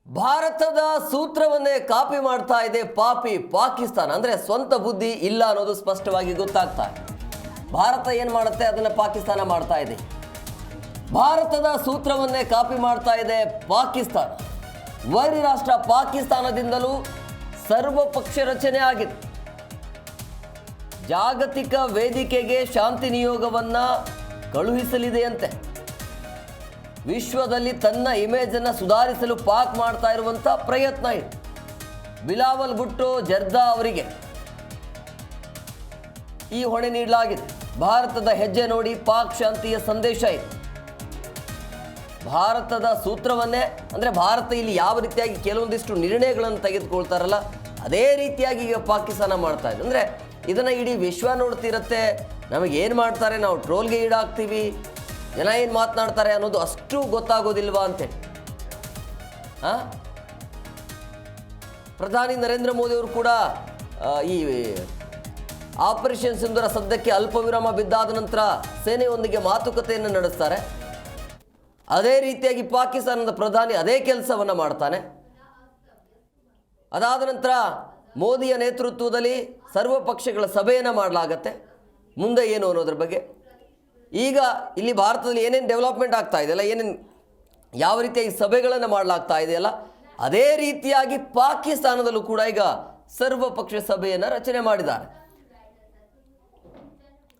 ಭಾರತದ ಸೂತ್ರವನ್ನೇ ಕಾಪಿ ಮಾಡ್ತಾ ಇದೆ ಪಾಪಿ ಪಾಕಿಸ್ತಾನ. ಅಂದರೆ ಸ್ವಂತ ಬುದ್ಧಿ ಇಲ್ಲ ಅನ್ನೋದು ಸ್ಪಷ್ಟವಾಗಿ ಗೊತ್ತಾಗ್ತಾ ಇದೆ. ಭಾರತ ಏನು ಮಾಡುತ್ತೆ ಅದನ್ನು ಪಾಕಿಸ್ತಾನ ಮಾಡ್ತಾ ಇದೆ. ಭಾರತದ ಸೂತ್ರವನ್ನೇ ಕಾಪಿ ಮಾಡ್ತಾ ಇದೆ ಪಾಕಿಸ್ತಾನ. ವೈರಿ ರಾಷ್ಟ್ರ ಪಾಕಿಸ್ತಾನದಿಂದಲೂ ಸರ್ವಪಕ್ಷ ರಚನೆ ಆಗಿದೆ. ಜಾಗತಿಕ ವೇದಿಕೆಗೆ ಶಾಂತಿ ನಿಯೋಗವನ್ನು ಕಳುಹಿಸಲಿದೆಯಂತೆ. ವಿಶ್ವದಲ್ಲಿ ತನ್ನ ಇಮೇಜನ್ನು ಸುಧಾರಿಸಲು ಪಾಕ್ ಮಾಡ್ತಾ ಇರುವಂಥ ಪ್ರಯತ್ನ ಇದೆ. ಬಿಲಾವಲ್ ಭುಟ್ಟೋ ಜರ್ದಾ ಅವರಿಗೆ ಈ ಹೊಣೆ ನೀಡಲಾಗಿದೆ. ಭಾರತದ ಹೆಜ್ಜೆ ನೋಡಿ ಪಾಕ್ ಶಾಂತಿಯ ಸಂದೇಶ ಇದೆ. ಭಾರತದ ಸೂತ್ರವನ್ನೇ ಅಂದರೆ ಭಾರತ ಇಲ್ಲಿ ಯಾವ ರೀತಿಯಾಗಿ ಕೆಲವೊಂದಿಷ್ಟು ನಿರ್ಣಯಗಳನ್ನು ತೆಗೆದುಕೊಳ್ತಾರಲ್ಲ ಅದೇ ರೀತಿಯಾಗಿ ಈಗ ಪಾಕಿಸ್ತಾನ ಮಾಡ್ತಾ ಇದೆ. ಅಂದರೆ ಇದನ್ನು ಇಡೀ ವಿಶ್ವ ನೋಡ್ತಿರತ್ತೆ. ನಮಗೇನು ಮಾಡ್ತಾರೆ, ನಾವು ಟ್ರೋಲ್ಗೆ ಈಡಾಗ್ತೀವಿ, ಜನ ಏನು ಮಾತನಾಡ್ತಾರೆ ಅನ್ನೋದು ಅಷ್ಟು ಗೊತ್ತಾಗೋದಿಲ್ವಾ ಅಂತೇಳಿ. ಪ್ರಧಾನಿ ನರೇಂದ್ರ ಮೋದಿ ಅವರು ಕೂಡ ಈ ಆಪರೇಷನ್ ಸಿಂಧೂರ ಸದ್ಯಕ್ಕೆ ಅಲ್ಪ ವಿರಾಮ ಬಿದ್ದಾದ ನಂತರ ಸೇನೆಯೊಂದಿಗೆ ಮಾತುಕತೆಯನ್ನು ನಡೆಸ್ತಾರೆ. ಅದೇ ರೀತಿಯಾಗಿ ಪಾಕಿಸ್ತಾನದ ಪ್ರಧಾನಿ ಅದೇ ಕೆಲಸವನ್ನು ಮಾಡ್ತಾನೆ. ಅದಾದ ನಂತರ ಮೋದಿಯ ನೇತೃತ್ವದಲ್ಲಿ ಸರ್ವ ಪಕ್ಷಗಳ ಸಭೆಯನ್ನು ಮಾಡಲಾಗತ್ತೆ. ಮುಂದೆ ಏನು ಅನ್ನೋದ್ರ ಬಗ್ಗೆ ಈಗ ಇಲ್ಲಿ ಭಾರತದಲ್ಲಿ ಏನೇನು ಡೆವಲಪ್ಮೆಂಟ್ ಆಗ್ತಾ ಇದೆಯಲ್ಲ, ಏನೇನು ಯಾವ ರೀತಿಯಾಗಿ ಸಭೆಗಳನ್ನು ಮಾಡಲಾಗ್ತಾ ಇದೆಯಲ್ಲ ಅದೇ ರೀತಿಯಾಗಿ ಪಾಕಿಸ್ತಾನದಲ್ಲೂ ಕೂಡ ಈಗ ಸರ್ವಪಕ್ಷ ಸಭೆಯನ್ನು ರಚನೆ ಮಾಡಿದ್ದಾರೆ.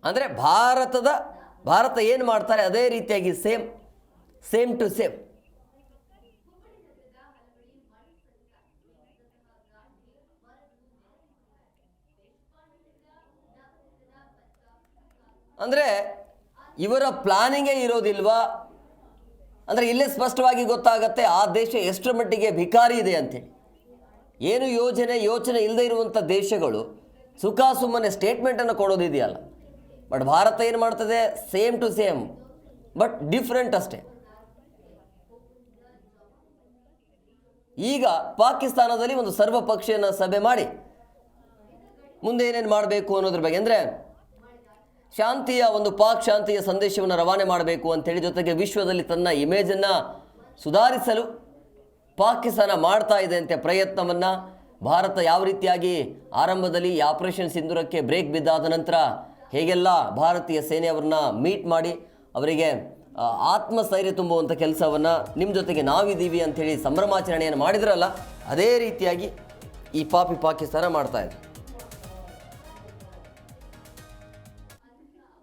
ಅಂದರೆ ಭಾರತ ಏನು ಮಾಡ್ತಾರೆ ಅದೇ ರೀತಿಯಾಗಿ ಸೇಮ್ ಟು ಸೇಮ್. ಅಂದರೆ ಇವರ ಪ್ಲಾನಿಂಗೇ ಇರೋದಿಲ್ವಾ? ಅಂದರೆ ಇಲ್ಲೇ ಸ್ಪಷ್ಟವಾಗಿ ಗೊತ್ತಾಗತ್ತೆ ಆ ದೇಶ ಎಷ್ಟರ ಮಟ್ಟಿಗೆ ಭಿಕಾರಿ ಇದೆ ಅಂತೇಳಿ. ಏನು ಯೋಚನೆ ಇಲ್ಲದೆ ಇರುವಂಥ ದೇಶಗಳು ಸುಖ ಸುಮ್ಮನೆ ಸ್ಟೇಟ್ಮೆಂಟನ್ನು ಕೊಡೋದಿದೆಯಲ್ಲ. ಬಟ್ ಭಾರತ ಏನು ಮಾಡ್ತದೆ, same to same but different ಅಷ್ಟೇ. ಈಗ ಪಾಕಿಸ್ತಾನದಲ್ಲಿ ಒಂದು ಸರ್ವಪಕ್ಷೀಯ ಸಭೆ ಮಾಡಿ ಮುಂದೆ ಏನೇನು ಮಾಡಬೇಕು ಅನ್ನೋದ್ರ ಬಗ್ಗೆ, ಅಂದರೆ ಶಾಂತಿಯ ಒಂದು ಪಾಕ್ ಶಾಂತಿಯ ಸಂದೇಶವನ್ನು ರವಾನೆ ಮಾಡಬೇಕು ಅಂಥೇಳಿ, ಜೊತೆಗೆ ವಿಶ್ವದಲ್ಲಿ ತನ್ನ ಇಮೇಜನ್ನು ಸುಧಾರಿಸಲು ಪಾಕಿಸ್ತಾನ ಮಾಡ್ತಾ ಇದೆ ಅಂತೆ ಪ್ರಯತ್ನವನ್ನು. ಭಾರತ ಯಾವ ರೀತಿಯಾಗಿ ಆರಂಭದಲ್ಲಿ ಈ ಆಪರೇಷನ್ ಸಿಂಧೂರಕ್ಕೆ ಬ್ರೇಕ್ ಬಿದ್ದಾದ ನಂತರ ಹೇಗೆಲ್ಲ ಭಾರತೀಯ ಸೇನೆಯವರನ್ನ ಮೀಟ್ ಮಾಡಿ ಅವರಿಗೆ ಆತ್ಮಸ್ಥೈರ್ಯ ತುಂಬುವಂಥ ಕೆಲಸವನ್ನು, ನಿಮ್ಮ ಜೊತೆಗೆ ನಾವಿದ್ದೀವಿ ಅಂಥೇಳಿ ಸಂಭ್ರಮಾಚರಣೆಯನ್ನು ಮಾಡಿದ್ರಲ್ಲ ಅದೇ ರೀತಿಯಾಗಿ ಈ ಪಾಕಿಸ್ತಾನ ಮಾಡ್ತಾ ಇದೆ.